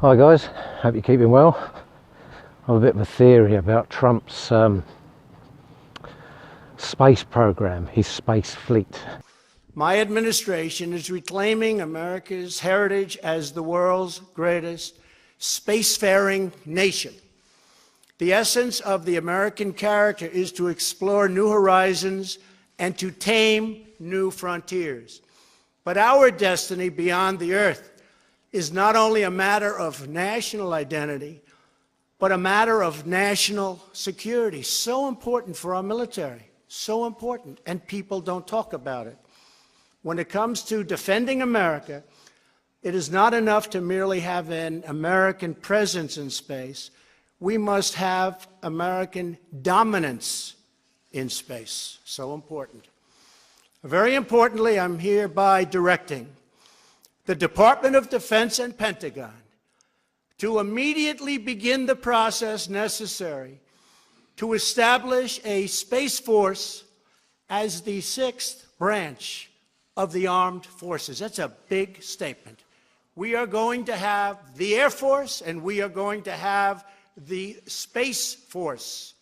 Hi guys, hope you're keeping well. I have a bit of a theory about Trump's space program, his space fleet. My administration is reclaiming America's heritage as the world's greatest spacefaring nation. The essence of the American character is to explore new horizons and to tame new frontiers. But our destiny beyond the Earth is not only a matter of national identity, but a matter of national security. So important for our military, so important, and people don't talk about it. When it comes to defending America, it is not enough to merely have an American presence in space. We must have American dominance in space. So important. Very importantly, I'm hereby directing the Department of Defense and Pentagon to immediately begin the process necessary to establish a Space Force as the sixth branch of the armed forces. That's a big statement. We are going to have the Air Force and we are going to have the Space Force,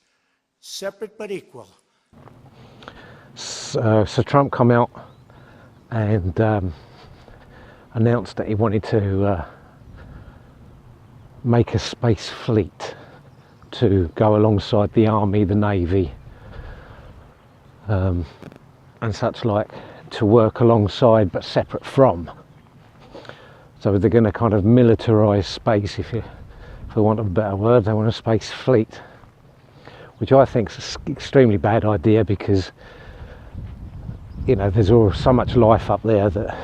separate but equal. So Trump come out and announced that he wanted to make a space fleet to go alongside the army, the navy, and such like, to work alongside but separate from. So they're going to kind of militarize space, if I want a better word. They want a space fleet, which I think is an extremely bad idea, because you know there's so much life up there that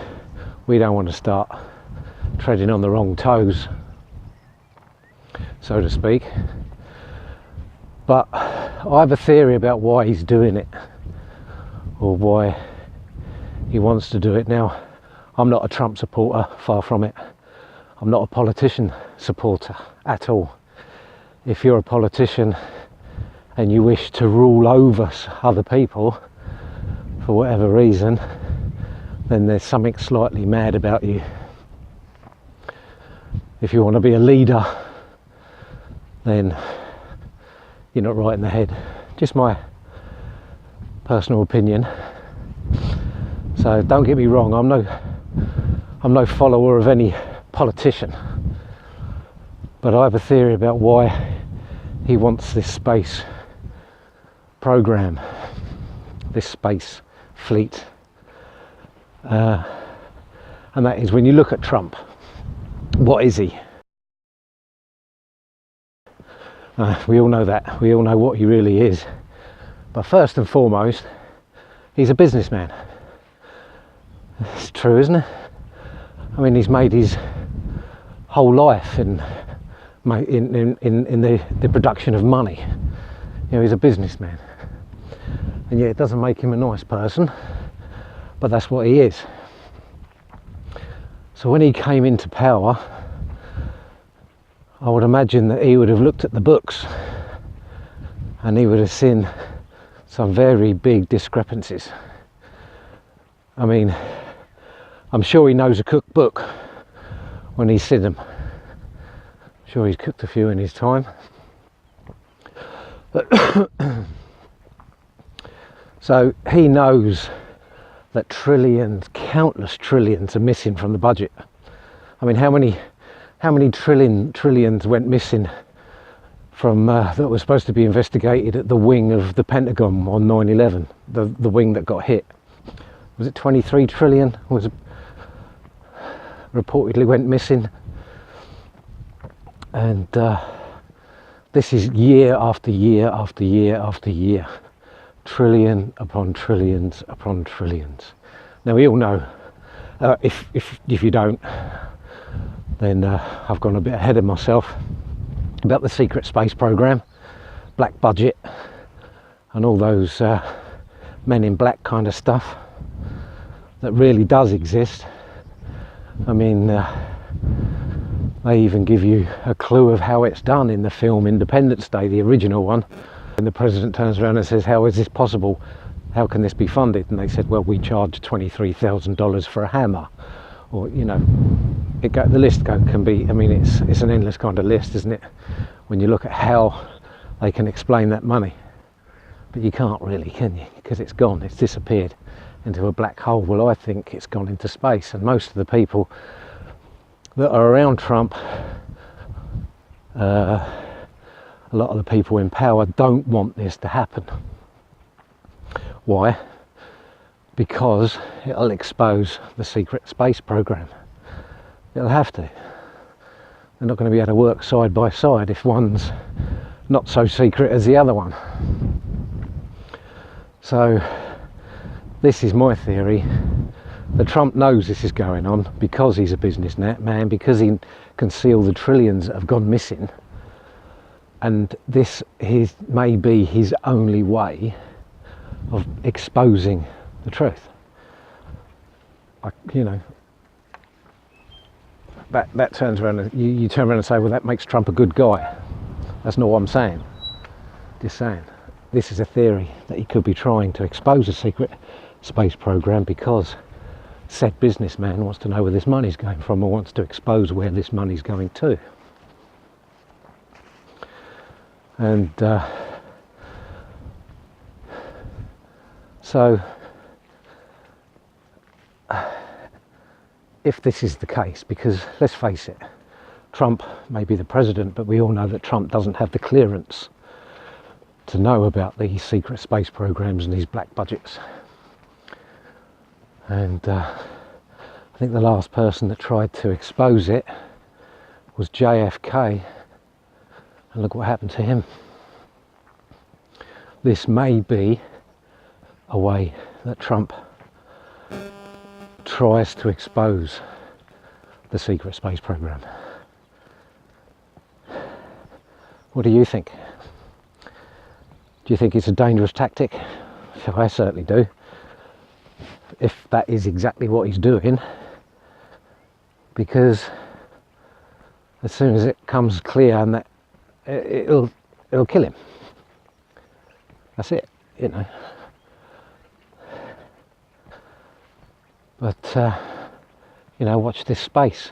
we don't want to start treading on the wrong toes, so to speak. But I have a theory about why he's doing it, or why he wants to do it. Now, I'm not a Trump supporter, far from it. I'm not a politician supporter at all. If you're a politician and you wish to rule over other people for whatever reason, then there's something slightly mad about you. If you want to be a leader, then you're not right in the head. Just my personal opinion. So don't get me wrong, I'm no follower of any politician, but I have a theory about why he wants this space program, this space fleet. And that is, when you look at Trump, what is he? We all know that. We all know what he really is. But first and foremost, he's a businessman. It's true, isn't it? I mean, he's made his whole life in the production of money. You know, he's a businessman. And yet it doesn't make him a nice person, but that's what he is. So when he came into power, I would imagine that he would have looked at the books and he would have seen some very big discrepancies. I mean, I'm sure he knows a cookbook when he's seen them. I'm sure he's cooked a few in his time. So he knows that trillions, countless trillions, are missing from the budget. I mean, how many trillions went missing from that were supposed to be investigated at the wing of the Pentagon on 9/11, the wing that got hit? Was it 23 trillion? Was reportedly went missing, and this is year after year after year after year. Trillion upon trillions upon trillions. Now we all know, if you don't, then I've gone a bit ahead of myself, about the secret space program, black budget, and all those men in black kind of stuff that really does exist. I mean, they even give you a clue of how it's done in the film Independence Day, the original one. And the president turns around and says, "How is this possible? How can this be funded?" And they said, "Well, we charge $23,000 for a hammer," or, you know, the list can be, I mean, it's an endless kind of list, isn't it, when you look at how they can explain that money. But you can't really, can you? Because it's gone, it's disappeared into a black hole. Well, I think it's gone into space, and most of the people that are around Trump, a lot of the people in power don't want this to happen. Why? Because it'll expose the secret space program. It'll have to. They're not going to be able to work side by side if one's not so secret as the other one. So this is my theory, that Trump knows this is going on because he's a businessman, because he can see all the trillions that have gone missing, and this may be his only way of exposing the truth. You know, that turns around and you turn around and say, well, that makes Trump a good guy. That's not what I'm saying. Just saying, this is a theory that he could be trying to expose a secret space program because said businessman wants to know where this money's going from, or wants to expose where this money's going to. And so if this is the case, because let's face it, Trump may be the president, but we all know that Trump doesn't have the clearance to know about these secret space programs and these black budgets. And I think the last person that tried to expose it was JFK, and look what happened to him. This may be a way that Trump tries to expose the secret space program. What do you think? Do you think it's a dangerous tactic? I certainly do. If that is exactly what he's doing, because as soon as it comes clear, and that it'll kill him. That's it, you know. But you know, watch this space.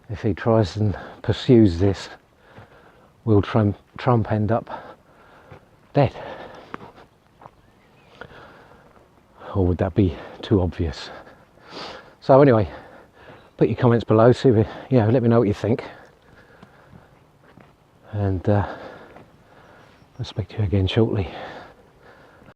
If he tries and pursues this, will Trump end up dead? Or would that be too obvious? So anyway, put your comments below, see if, let me know what you think. And I'll speak to you again shortly.